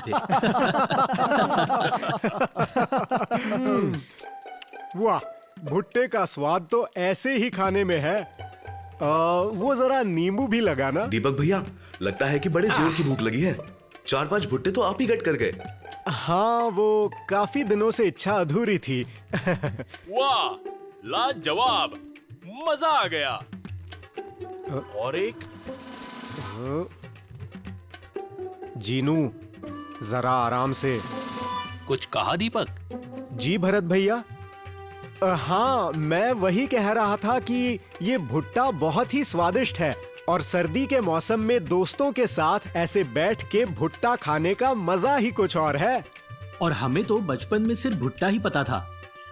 थे। वाह, भुट्टे का स्वाद तो ऐसे ही खाने में है। वो जरा नींबू भी लगाना। दीपक भैया, लगता है कि बड़े जोर की भूख लगी है। 4-5 भुट्टे तो आप ही कट कर गए। हाँ, वो काफी दिनों से इच्छा अधूरी थी। वाह, लाजवाब, मजा आ गया। और एक जीनू, जरा आराम से। कुछ कहा दीपक? जी भरत भैया। हाँ, मैं वही कह रहा था कि ये भुट्टा बहुत ही स्वादिष्ट है और सर्दी के मौसम में दोस्तों के साथ ऐसे बैठ के भुट्टा खाने का मजा ही कुछ और है। और हमें तो बचपन में सिर्फ भुट्टा ही पता था।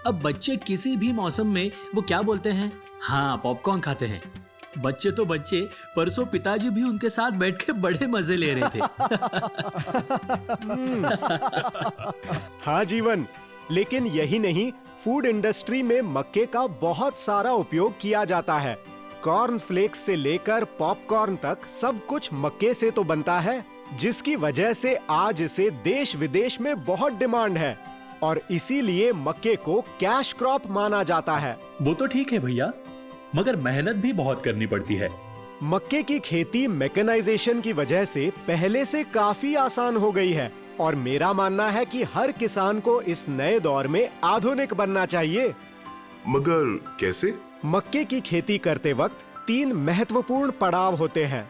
अब बच्चे किसी भी मौसम में वो क्या बोलते हैं, हाँ, पॉपकॉर्न खाते हैं। बच्चे तो बच्चे, परसों पिताजी भी उनके साथ बैठ के बड़े मजे ले रहे थे। हाँ जीवन, लेकिन यही नहीं, फूड इंडस्ट्री में मक्के का बहुत सारा उपयोग किया जाता है। कॉर्न फ्लेक्स से लेकर पॉपकॉर्न तक सब कुछ मक्के से तो बनता है, जिसकी वजह से आज इसे देश विदेश में बहुत डिमांड है और इसीलिए मक्के को कैश क्रॉप माना जाता है। वो तो ठीक है भैया, मगर मेहनत भी बहुत करनी पड़ती है। मक्के की खेती मैकेनाइजेशन की वजह से पहले से काफी आसान हो गई है और मेरा मानना है कि हर किसान को इस नए दौर में आधुनिक बनना चाहिए। मगर कैसे? मक्के की खेती करते वक्त 3 महत्वपूर्ण पड़ाव होते हैं।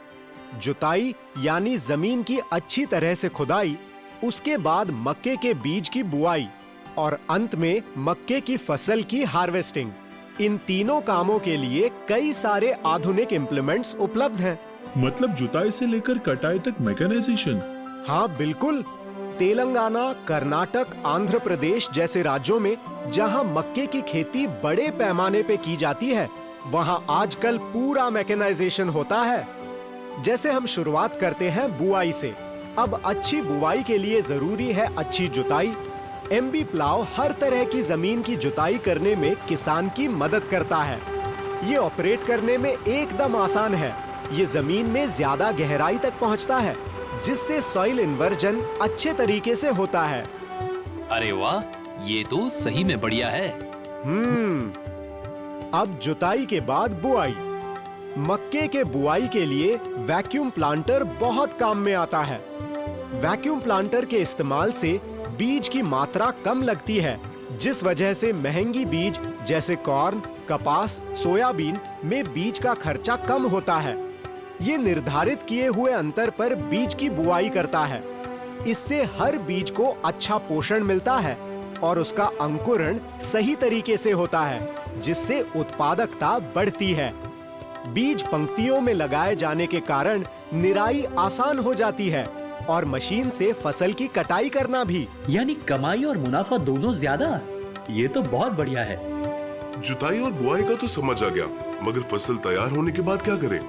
जुताई यानी जमीन की अच्छी तरह से खुदाई, उसके बाद मक्के के बीज की बुआई और अंत में मक्के की फसल की हार्वेस्टिंग। इन तीनों कामों के लिए कई सारे आधुनिक इम्प्लीमेंट्स उपलब्ध हैं। मतलब जुताई से लेकर कटाई तक मैकेनाइजेशन? हाँ बिल्कुल। तेलंगाना, कर्नाटक, आंध्र प्रदेश जैसे राज्यों में जहां मक्के की खेती बड़े पैमाने पे की जाती है, वहां आजकल पूरा मैकेनाइजेशन होता है। जैसे हम शुरुआत करते हैं बुआई से। अब अच्छी बुआई के लिए जरूरी है अच्छी जुताई। एमबी प्लाव हर तरह की जमीन की जुताई करने में किसान की मदद करता है। ये ऑपरेट करने में एकदम आसान है। ये जमीन में ज्यादा गहराई तक पहुंचता है, जिससे सॉइल इन्वर्जन अच्छे तरीके से होता है। अरे वाह, ये तो सही में बढ़िया है। अब जुताई के बाद बुआई। मक्के के बुआई के लिए वैक्यूम प्लांटर बहुत काम में आता है। वैक्यूम प्लांटर के इस्तेमाल से बीज की मात्रा कम लगती है, जिस वजह से महंगी बीज जैसे कॉर्न, कपास, सोयाबीन में बीज का खर्चा कम होता है। ये निर्धारित किए हुए अंतर पर बीज की बुआई करता है। इससे हर बीज को अच्छा पोषण मिलता है और उसका अंकुरण सही तरीके से होता है, जिससे उत्पादकता बढ़ती है। बीज पंक्तियों में लगाए जाने के कारण निराई आसान हो जाती है और मशीन से फसल की कटाई करना भी। यानी कमाई और मुनाफा दोनों ज्यादा। ये तो बहुत बढ़िया है। जुताई और बुआई का तो समझ आ गया, मगर फसल तैयार होने के बाद क्या करें?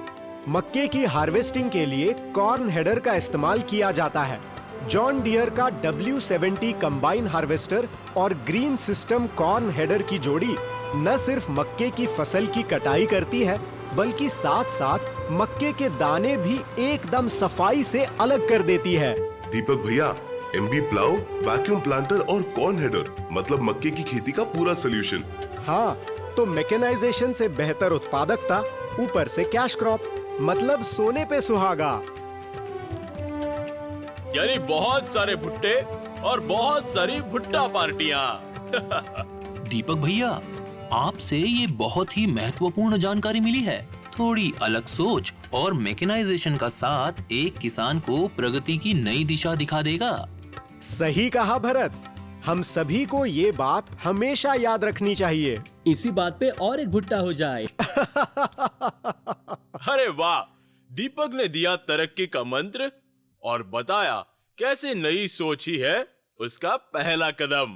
मक्के की हार्वेस्टिंग के लिए कॉर्न हेडर का इस्तेमाल किया जाता है। जॉन डियर का W70 कंबाइन हार्वेस्टर और ग्रीन सिस्टम कॉर्न हेडर की जोड़ी न सिर्फ मक्के की फसल की कटाई करती है, बल्कि साथ साथ मक्के के दाने भी एकदम सफाई से अलग कर देती है। दीपक भैया, एमबी प्लाव, वैक्यूम प्लांटर और कॉर्न हेडर, मतलब मक्के की खेती का पूरा सोल्यूशन। हाँ, तो मैकेनाइजेशन से बेहतर उत्पादकता, ऊपर से कैश क्रॉप, मतलब सोने पे सुहागा। यानी बहुत सारे भुट्टे और बहुत सारी भुट्टा पार्टियां। दीपक भैया, आपसे ये बहुत ही महत्वपूर्ण जानकारी मिली है। थोड़ी अलग सोच और मैकेनाइजेशन का साथ एक किसान को प्रगति की नई दिशा दिखा देगा। सही कहा भरत, हम सभी को ये बात हमेशा याद रखनी चाहिए। इसी बात पे और एक भुट्टा हो जाए। अरे वाह, दीपक ने दिया तरक्की का मंत्र और बताया कैसे नई सोच ही है उसका पहला कदम।